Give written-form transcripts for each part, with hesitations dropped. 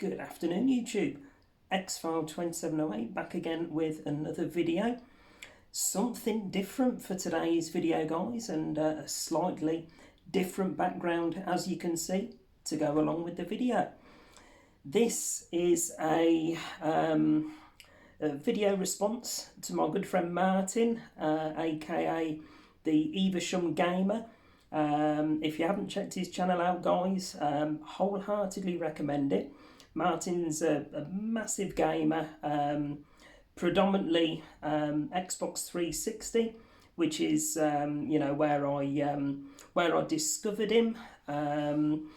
Good afternoon YouTube, Xfile2708 back again with another video. Something different for today's video guys, and a slightly different background as you can see to go along with the video. This is a video response to my good friend Martin, aka the Evesham Gamer. If you haven't checked his channel out guys, wholeheartedly recommend it. Martin's a massive gamer, predominantly Xbox 360, which is where I discovered him, and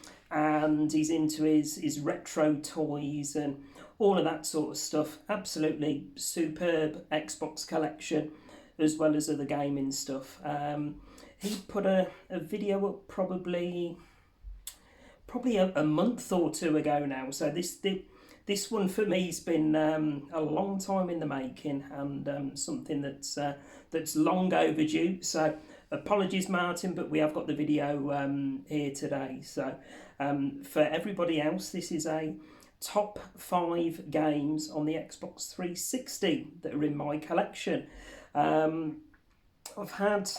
he's into his retro toys and all of that sort of stuff. Absolutely superb Xbox collection, as well as other gaming stuff. He put a video up probably a month or two ago now, so this one for me has been a long time in the making, and something that's long overdue. So apologies Martin, but we have got the video here today. So for everybody else, this is a top 5 games on the Xbox 360 that are in my collection. I've had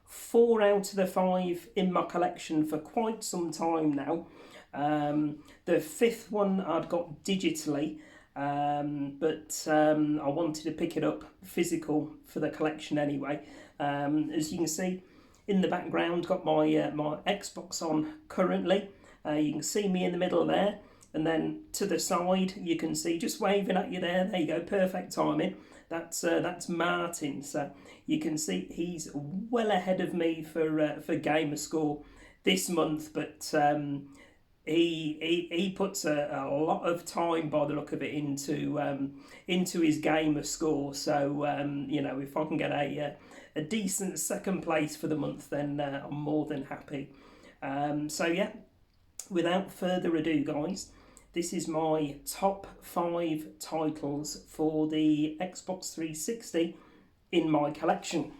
4 out of the 5 in my collection for quite some time now. The 5th one I'd got digitally, but I wanted to pick it up physical for the collection anyway. As you can see in the background, got my my Xbox on currently. You can see me in the middle there, and then to the side you can see, just waving at you there you go, perfect timing, that's Martin. So you can see he's well ahead of me for gamer score this month, but he puts a lot of time by the look of it into his gamer score. So if I can get a decent second place for the month, then I'm more than happy. So yeah, without further ado guys, this is my top 5 titles for the Xbox 360 in my collection.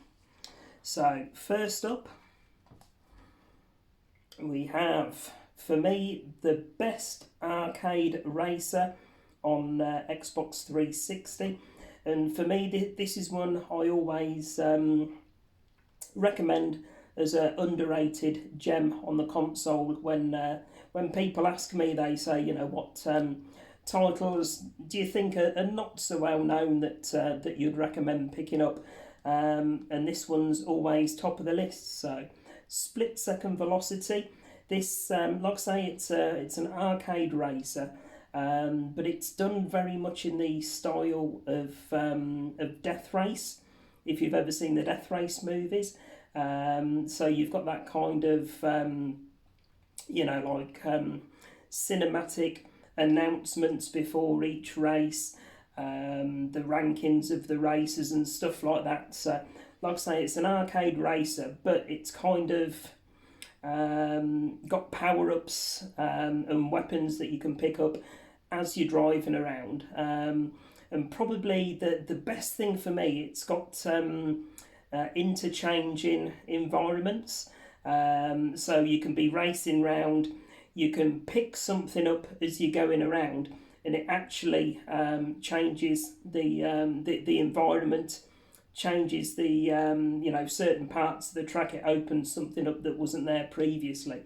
So first up, we have, for me, the best arcade racer on Xbox 360. And for me, this is one I always recommend as an underrated gem on the console. When people ask me, they say, what titles do you think are not so well known that you'd recommend picking up? And this one's always top of the list. So, Split Second Velocity. This, like I say, it's an arcade racer, but it's done very much in the style of Death Race, if you've ever seen the Death Race movies. So you've got that kind of cinematic announcements before each race, the rankings of the races and stuff like that. So, like I say, it's an arcade racer, but it's kind of got power-ups and weapons that you can pick up as you're driving around. And probably the best thing for me, it's got interchanging environments. So you can be racing round, you can pick something up as you're going around, and it actually changes the environment, changes the certain parts of the track. It opens something up that wasn't there previously.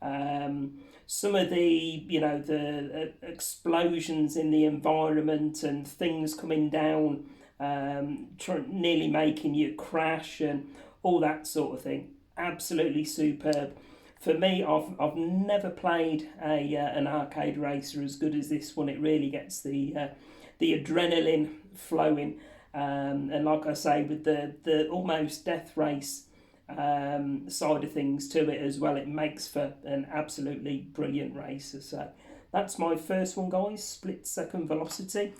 Some of the explosions in the environment and things coming down, nearly making you crash and all that sort of thing, absolutely superb. For me, I've never played an arcade racer as good as this one. It really gets the adrenaline flowing, and like I say, with the almost Death Race side of things to it as well, it makes for an absolutely brilliant racer. So that's my first one guys, Split Second Velocity.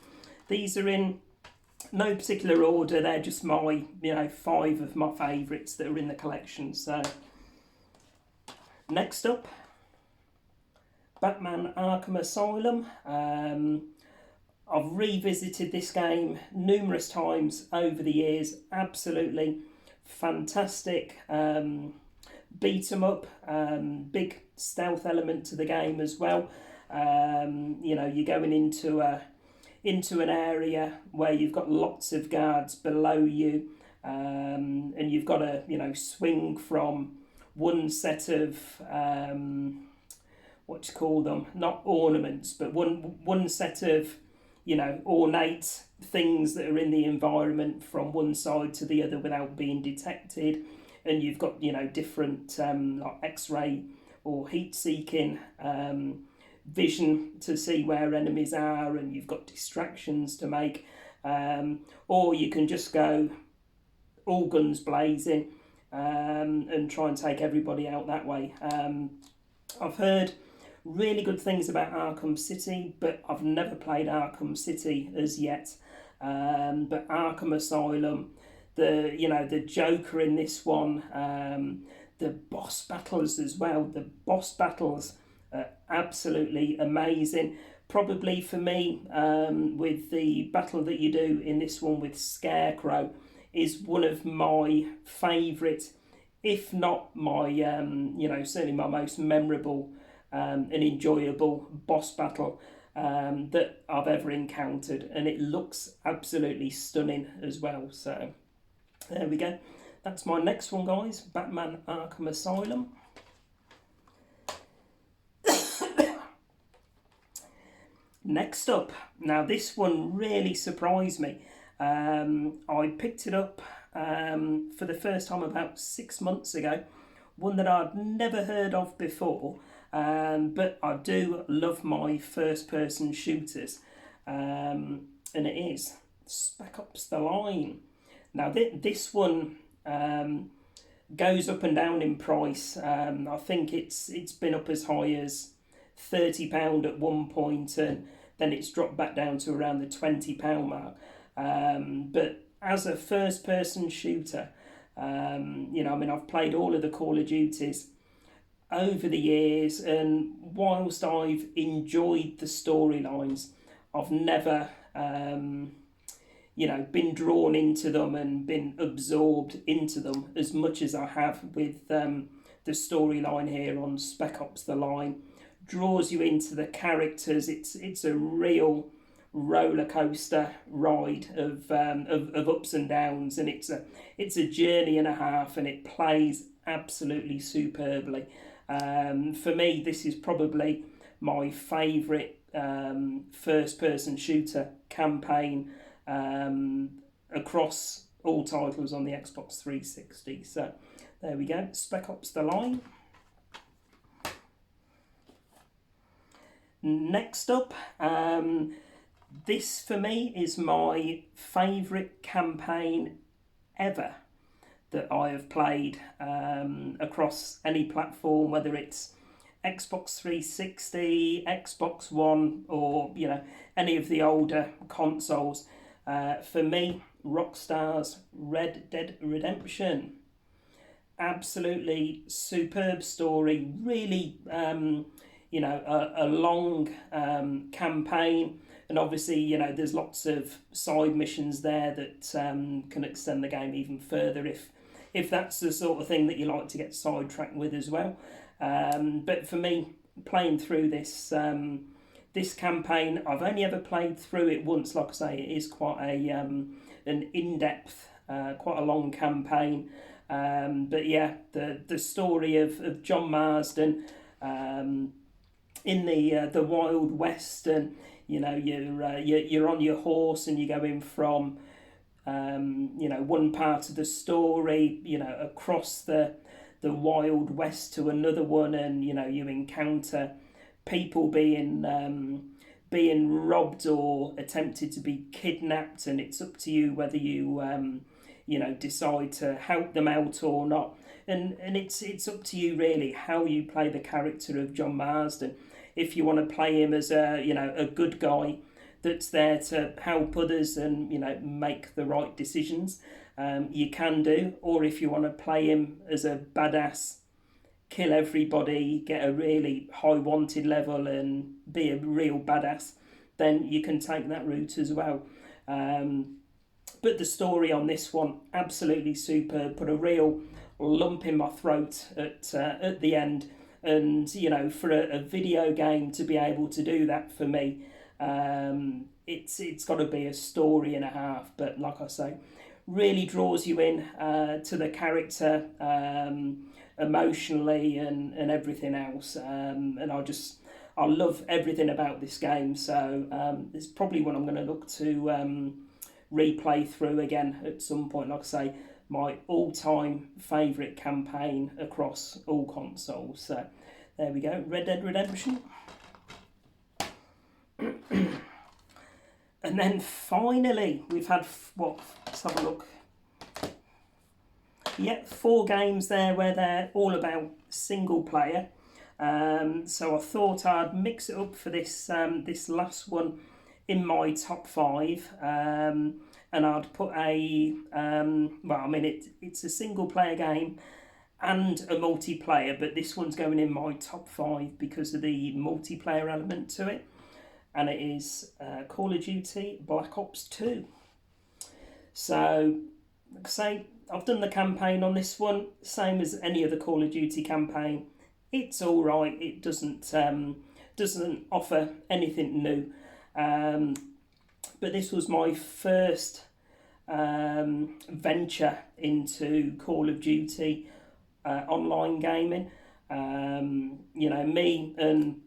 These are in no particular order, they're just my 5 of my favourites that are in the collection. So next up, Batman Arkham Asylum. I've revisited this game numerous times over the years. Absolutely fantastic beat 'em up, big stealth element to the game as well. You know, you're going into an area where you've got lots of guards below you, and you've got to, you know, swing from one set of what do you call them? Not ornaments, but one set of, you know, ornate things that are in the environment from one side to the other without being detected. And you've got, you know, different like X-ray or heat-seeking vision to see where enemies are, and you've got distractions to make, or you can just go all guns blazing and try and take everybody out that way. I've heard really good things about Arkham City, but I've never played Arkham City as yet. But Arkham Asylum, the Joker in this one, the boss battles as well. The boss battles are absolutely amazing. Probably for me, with the battle that you do in this one with Scarecrow, is one of my favourite, if not my, certainly my most memorable and enjoyable boss battle that I've ever encountered, and it looks absolutely stunning as well. So there we go. That's my next one, guys. Batman Arkham Asylum. Next up, now this one really surprised me. I picked it up for the first time about 6 months ago. One that I'd never heard of before, but I do love my first-person shooters, and it is Spec Ops The Line. Now this one goes up and down in price. I think it's been up as high as £30 at one point, and then it's dropped back down to around the £20 mark. But as a first-person shooter, I've played all of the Call of Duties over the years, and whilst I've enjoyed the storylines, I've never, been drawn into them and been absorbed into them as much as I have with the storyline here on Spec Ops The Line. Draws you into the characters. It's a real roller coaster ride of ups and downs, and it's a journey and a half, and it plays absolutely superbly. For me, this is probably my favourite first-person shooter campaign across all titles on the Xbox 360. So there we go, Spec Ops The Line. Next up, this for me is my favourite campaign ever that I have played across any platform, whether it's Xbox 360, Xbox One, or any of the older consoles. For me, Rockstar's Red Dead Redemption. Absolutely superb story, really a long campaign, and obviously there's lots of side missions there that can extend the game even further if that's the sort of thing that you like to get sidetracked with as well. But for me, playing through this campaign, I've only ever played through it once. Like I say, it is quite an in-depth, quite a long campaign. But yeah, the story of John Marsden in the Wild West, and you're on your horse and you're going from one part of the story across the Wild West to another one, and you encounter people being robbed or attempted to be kidnapped, and it's up to you whether you decide to help them out or not. And it's up to you really how you play the character of John Marsden. If you want to play him as a good guy that's there to help others and make the right decisions, you can do. Or if you want to play him as a badass, kill everybody, get a really high wanted level and be a real badass, then you can take that route as well. But the story on this one, absolutely superb. Put a real lump in my throat at the end And you know, for a video game to be able to do that for me, it's got to be a story and a half. But like I say, really draws you in to the character, emotionally and everything else. And I love everything about this game. So it's probably one I'm going to look to replay through again at some point. Like I say, my all-time favourite campaign across all consoles. So there we go, Red Dead Redemption. And then finally, we've had, let's have a look. Yeah, 4 games there where they're all about single player. So I thought I'd mix it up for this this last one in my top 5. And I'd put it's a single player game and a multiplayer, but this one's going in my top 5 because of the multiplayer element to it. And it is Call of Duty Black Ops 2. So, like I say, I've done the campaign on this one, same as any other Call of Duty campaign. It's all right. It doesn't offer anything new. But this was my first venture into Call of Duty online gaming. You know, me and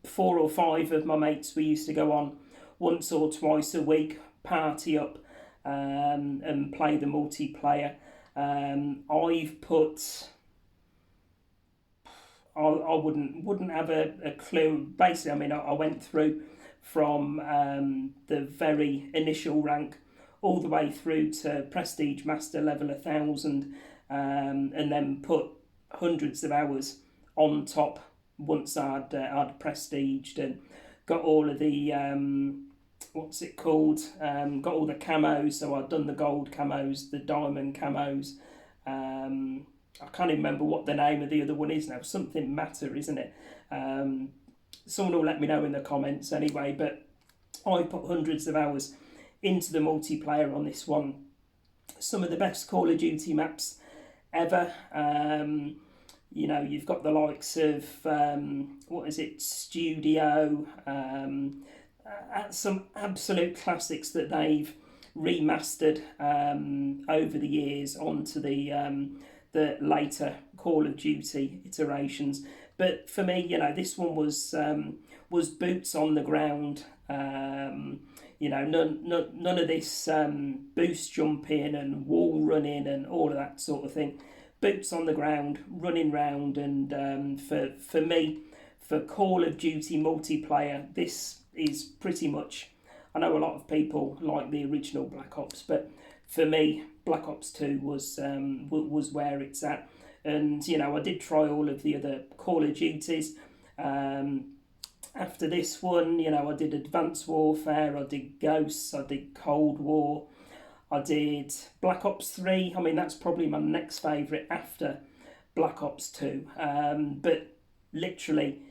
4 or 5 of my mates, we used to go on once or twice a week, party up, and play the multiplayer. I've put, I wouldn't have a clue. Basically, I mean, I went through from the very initial rank all the way through to Prestige Master level 1000, and then put hundreds of hours on top once I'd prestiged and got all of the what's it called? Got all the camos. So I'd done the gold camos, the diamond camos. I can't even remember what the name of the other one is now. Something Matter, isn't it? Someone will let me know in the comments anyway. But I put hundreds of hours into the multiplayer on this one. Some of the best Call of Duty maps ever. You know, you've got the likes of Studio, some absolute classics that they've remastered over the years onto the later Call of Duty iterations. But for me, you know, this one was boots on the ground. You know, none of this boost jumping and wall running and all of that sort of thing. Boots on the ground, running round, and for me, for Call of Duty multiplayer, this is pretty much. I know a lot of people like the original Black Ops, but for me, Black Ops 2 was where it's at. And you know, I did try all of the other Call of Duties. After this one, you know, I did Advanced Warfare, I did Ghosts, I did Cold War. I did Black Ops 3. I mean, that's probably my next favourite after Black Ops 2. But literally,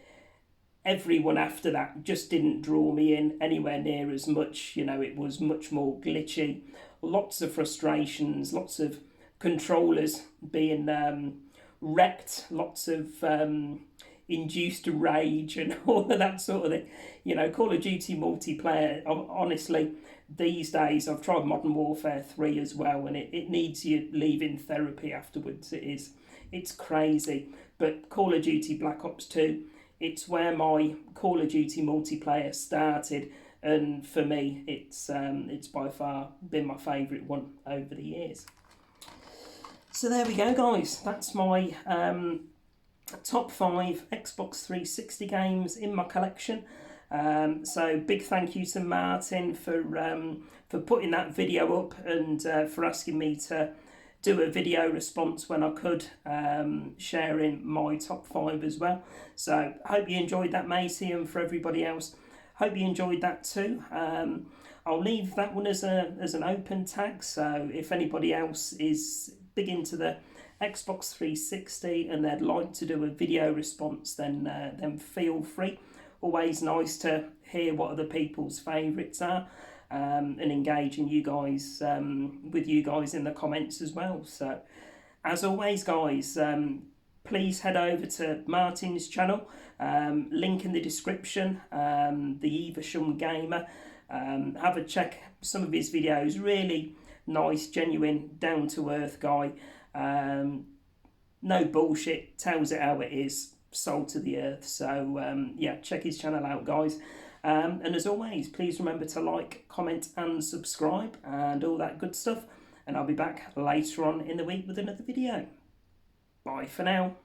everyone after that just didn't draw me in anywhere near as much. You know, it was much more glitchy. Lots of frustrations, lots of controllers being wrecked, lots of induced rage and all of that sort of thing. You know, Call of Duty multiplayer, honestly, these days, I've tried Modern Warfare 3 as well, and it needs you leaving therapy afterwards. It's crazy. But Call of Duty Black Ops 2, it's where my Call of Duty multiplayer started, and for me, it's by far been my favourite one over the years. So there we go, guys. That's my top 5 Xbox 360 games in my collection. So big thank you to Martin for putting that video up and for asking me to do a video response when I could, sharing my top 5 as well. So I hope you enjoyed that, matey, and for everybody else, hope you enjoyed that too. I'll leave that one as an open tag, so if anybody else is big into the Xbox 360 and they'd like to do a video response, then feel free. Always nice to hear what other people's favourites are, and engaging you guys with you guys in the comments as well. So as always, guys, please head over to Martin's channel, link in the description, the Evesham Gamer. Have a check some of his videos, really nice, genuine, down-to-earth guy. No bullshit, tells it how it is, soul to the earth. So yeah, check his channel out, guys. And as always, please remember to like, comment and subscribe and all that good stuff. And I'll be back later on in the week with another video. Bye for now.